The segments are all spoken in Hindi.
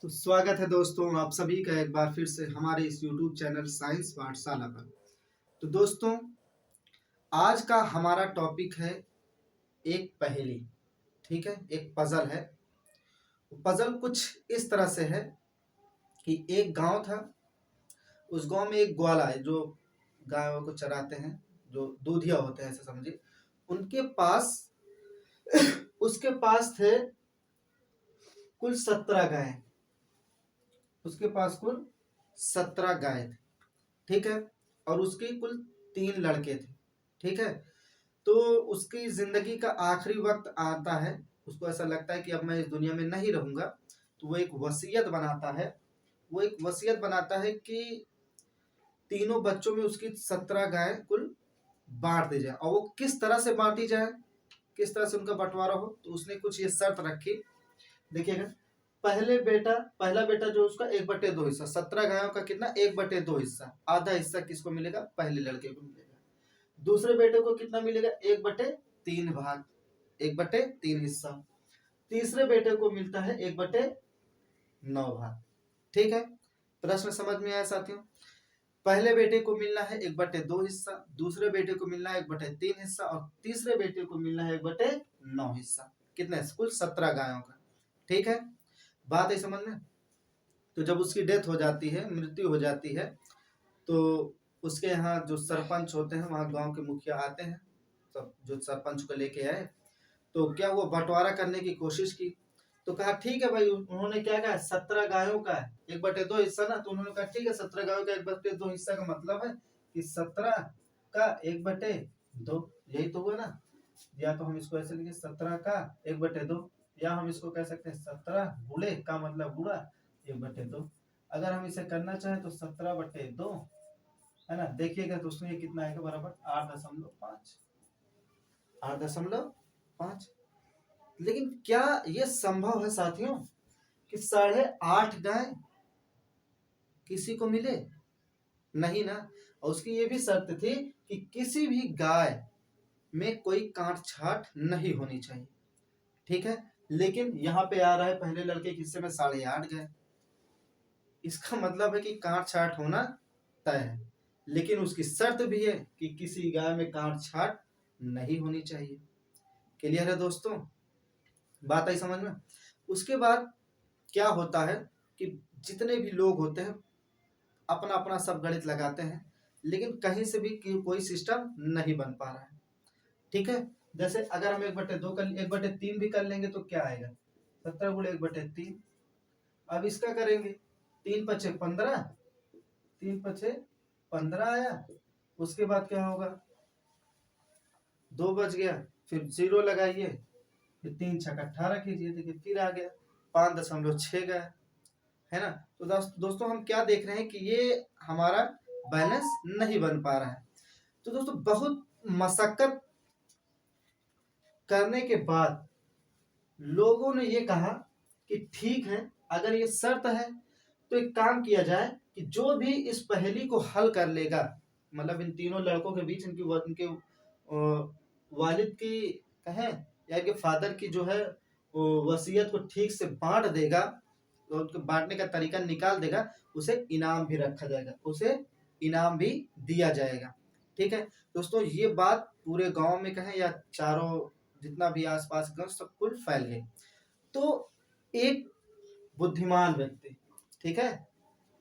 तो स्वागत है दोस्तों आप सभी का एक बार फिर से हमारे इस YouTube चैनल साइंस पाठशाला पर। तो दोस्तों आज का हमारा टॉपिक है एक पहेली। ठीक है, एक पजल है। पजल कुछ इस तरह से है कि एक गांव था। उस गांव में एक ग्वाला है जो गायों को चराते हैं, जो दूधिया होते हैं ऐसे समझिए। उनके पास उसके पास थे कुल 17 गाय। उसके पास कुल 17 गाय थे। ठीक है, और उसके कुल 3 लड़के थे। ठीक है, तो उसकी जिंदगी का आखिरी वक्त आता है। उसको ऐसा लगता है कि अब मैं इस दुनिया में नहीं रहूंगा। तो वो एक वसीयत बनाता है। वो एक वसीयत बनाता है कि तीनों बच्चों में उसकी 17 गाय कुल बांट दी जाए। और वो किस तरह से बांटी जाए, किस तरह से उनका बंटवारा हो, तो उसने कुछ ये शर्त रखी। देखिएगा, पहला बेटा जो उसका 1/2 हिस्सा, 17 गायों का कितना 1/2 हिस्सा, आधा हिस्सा किसको मिलेगा, पहले लड़के को मिलेगा। दूसरे बेटे को कितना मिलेगा, 1/3 भाग, 1/3 हिस्सा। तीसरे बेटे को मिलता है 1/9 भाग। ठीक है, प्रश्न समझ में आया साथियों। पहले बेटे को मिलना है 1/2 हिस्सा, दूसरे बेटे को मिलना है 1/3 हिस्सा, और तीसरे बेटे को मिलना है 1/9 हिस्सा। कितने, कुल 17 गायों का। ठीक है, बात है समझ में। तो जब उसकी डेथ हो जाती है, मृत्यु हो जाती है, तो उसके यहाँ जो सरपंच होते हैं, वहाँ गांव के मुखिया आते हैं, सब जो सरपंच को लेके आए। तो क्या वो बंटवारा करने की कोशिश की। तो कहा ठीक है भाई, उन्होंने क्या कहा, 17 गायों का 1/2 हिस्सा ना। तो उन्होंने कहा ठीक है, 17 गायों का 1/2 हिस्सा का मतलब है कि 17 का 1/2, यही तो हुआ ना। या तो हम इसको ऐसे लिखे 17 का 1/2, या हम इसको कह सकते हैं 17 गुणे का मतलब गुणा 1/2। अगर हम इसे करना चाहें तो 17/2 है ना। देखिएगा तो उसमें कितना आएगा, बराबर 8.5, 8.5। लेकिन क्या यह संभव है साथियों कि 8.5 गाय किसी को मिले? नहीं ना। और उसकी ये भी शर्त थी कि किसी भी गाय में कोई काट छाट नहीं होनी चाहिए। ठीक है, लेकिन यहाँ पे आ रहा है पहले लड़के के हिस्से में 8.5 गाय। इसका मतलब है कि काट छाट होना तय है। लेकिन उसकी शर्त भी है कि किसी गाय में काट छाट नहीं होनी चाहिए। क्लियर है दोस्तों, बात आई समझ में। उसके बाद क्या होता है कि जितने भी लोग होते हैं अपना अपना सब गणित लगाते हैं, लेकिन कहीं से भी कोई सिस्टम नहीं बन पा रहा है। ठीक है, जैसे अगर हम 1/2 कर 1/3 भी कर लेंगे तो क्या आएगा, 17 गुणे 1/3। अब इसका करेंगे, 3×5 = 15, 3×5 = 15 आया। उसके बाद क्या होगा, 2 बच गया, फिर 0 लगाइए, फिर 3×6 = 18 कीजिए, देखिए फिर आ गया 5.6 गया, है ना। तो दोस्तों हम क्या देख रहे हैं कि ये हमारा बैलेंस नहीं बन पा रहा है। तो दोस्तों बहुत मशक्कत करने के बाद लोगों ने ये कहा कि ठीक है, अगर ये शर्त है तो एक काम किया जाए कि जो भी इस पहेली को हल कर लेगा, मतलब इन तीनों लड़कों के बीच इनके वालिद की कहें या इनके फादर की जो है वसीयत को ठीक से बांट देगा, तो उनके बांटने का तरीका निकाल देगा, उसे इनाम भी रखा जाएगा, उसे इनाम भी दिया जाएगा। ठीक है दोस्तों, ये बात पूरे गांव में कहें या चारों जितना भी आसपास गांव सब कुल फैल गई। तो एक बुद्धिमान व्यक्ति, ठीक है,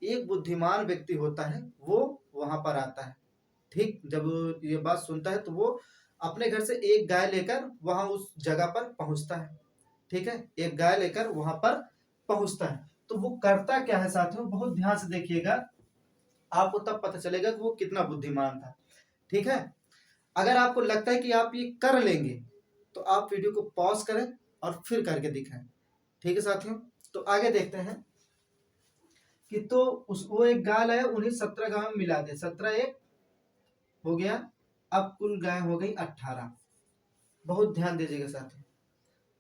एक बुद्धिमान व्यक्ति होता है, वो वहां पर आता है। ठीक, जब ये बात सुनता है तो वो अपने घर से एक गाय लेकर वहां उस जगह पर पहुंचता है। ठीक है, एक गाय लेकर वहां पर पहुंचता है। तो वो करता क्या है साथियों, बहुत ध्यान से देखिएगा, आपको तब पता चलेगा कि वो कितना बुद्धिमान था। ठीक है, अगर आपको लगता है कि आप ये कर लेंगे तो आप वीडियो को पॉज करें और फिर करके दिखाएं। ठीक है साथियों, तो आगे देखते हैं कि तो वो एक गाय है, उन्हें 17 गाय में मिला दे, 17 एक हो गया। अब कुल गाय हो गई 18। बहुत ध्यान दीजिएगा साथियों।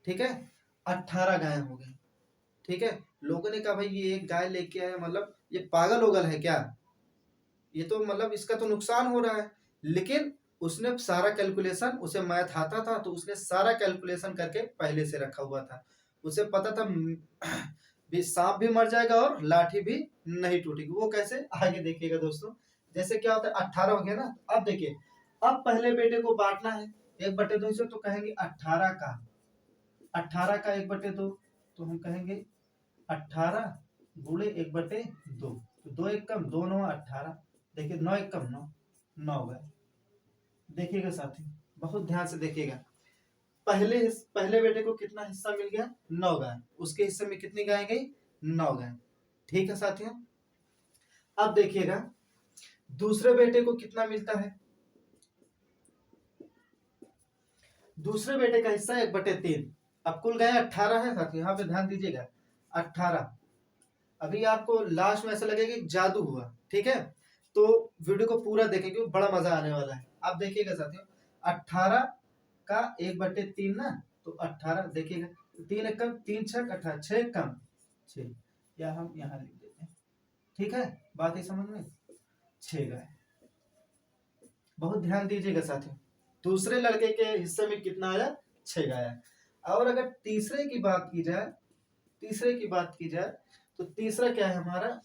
ठीक है, 18 गाय हो गई। ठीक है, लोगों ने कहा भाई ये एक गाय लेके आया, मतलब ये पागल होगल है क्या, ये तो मतलब इसका तो नुकसान हो रहा है। लेकिन उसने सारा कैलकुलेशन, उसे मैथ आता था, तो उसने सारा कैलकुलेशन करके पहले से रखा हुआ था। उसे पता था भी सांप भी मर जाएगा और लाठी भी नहीं टूटेगी। वो कैसे, आगे देखिएगा दोस्तों। जैसे क्या होता है, 18 हो गया ना। अब देखिए, अब पहले बेटे को बांटना है 1/2 हिस्से, तो कहेंगे 18 का 1/2, तो हम कहेंगे 18 गुणे 1/2, तो 2 एक कम 2 9 18। देखिए 9 एक कम 9, 9 गए। देखिएगा साथी, बहुत ध्यान से देखिएगा। पहले बेटे को कितना हिस्सा मिल गया, 9 गाय। उसके हिस्से में कितनी गाय गई, 9 गाय। ठीक है साथियों। अब देखिएगा दूसरे बेटे को कितना मिलता है। दूसरे बेटे का हिस्सा 1/3। अब कुल गाय 18 है साथियों, यहाँ पे ध्यान दीजिएगा 18। अभी आपको लास्ट में ऐसा लगेगा कि जादू हुआ, ठीक है, तो वीडियो को पूरा देखेंगे, बड़ा मजा आने वाला है। आप देखिएगा साथियों, 18 का 1/3 ना, तो 18 देखिएगा, 3 एक कम 3 6 18, 6 कम 6, या हम यहाँ लिख देते हैं। ठीक है, बात है समझ में। 6 गाय। बहुत ध्यान दीजिएगा साथियों, दूसरे लड़के के हिस्से में कितना आया, 6 गाय। और अगर तीसरे की बात की जाए, तो तीसरा क्या है हमारा,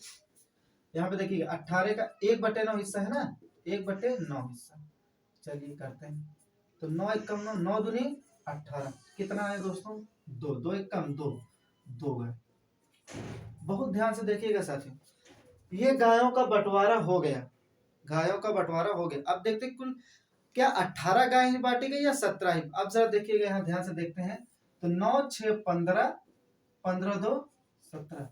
यहाँ पे देखिए 18 का 1/9 हिस्सा है ना, 1/9 हिस्सा। चलिए करते हैं, तो 9 एक कम 9, 9 दूनी 18, कितना है दोस्तों, 2, 2 एक कम 2, 2 है। बहुत ध्यान से देखिएगा साथियों, ये गायों का बंटवारा हो गया, अब देखते हैं कुल क्या 18 गाय ही बांटी गई या 17 ही। अब जरा देखिएगा, यहाँ ध्यान से देखते हैं, तो 9 6 15, 15 2 17।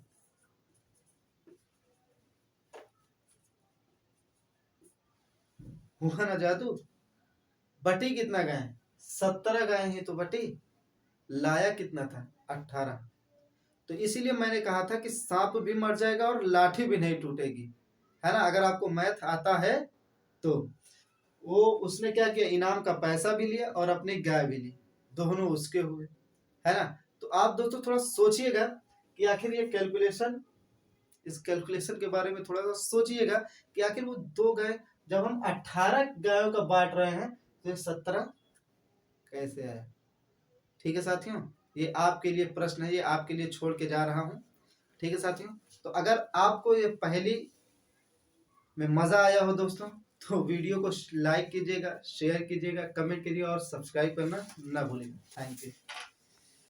हुआ ना जादू, बटी कितना गाय, 17 गाय ही तो बटी, लाया कितना था, 18। तो इसीलिए मैंने कहा था कि सांप भी मर जाएगा और लाठी भी नहीं टूटेगी, है ना। अगर आपको मैथ आता है तो वो उसने क्या किया, इनाम का पैसा भी लिया और अपनी गाय भी ली, दोनों उसके हुए, है ना। तो आप दोस्तों थोड़ा सोचिएगा कि आखिर ये कैलकुलेशन, इस कैलकुलेशन के बारे में थोड़ा सा सोचिएगा कि आखिर वो 2 गाय, जब हम 18 गायों का बांट रहे हैं, तो 17 कैसे आया। ठीक है साथियों, ये आपके लिए प्रश्न है, ये आपके लिए छोड़ के जा रहा हूं। ठीक है साथियों, तो अगर आपको ये पहेली में मजा आया हो दोस्तों, तो वीडियो को लाइक कीजिएगा, शेयर कीजिएगा, कमेंट कीजिएगा और सब्सक्राइब करना ना भूलिएगा। Thank you.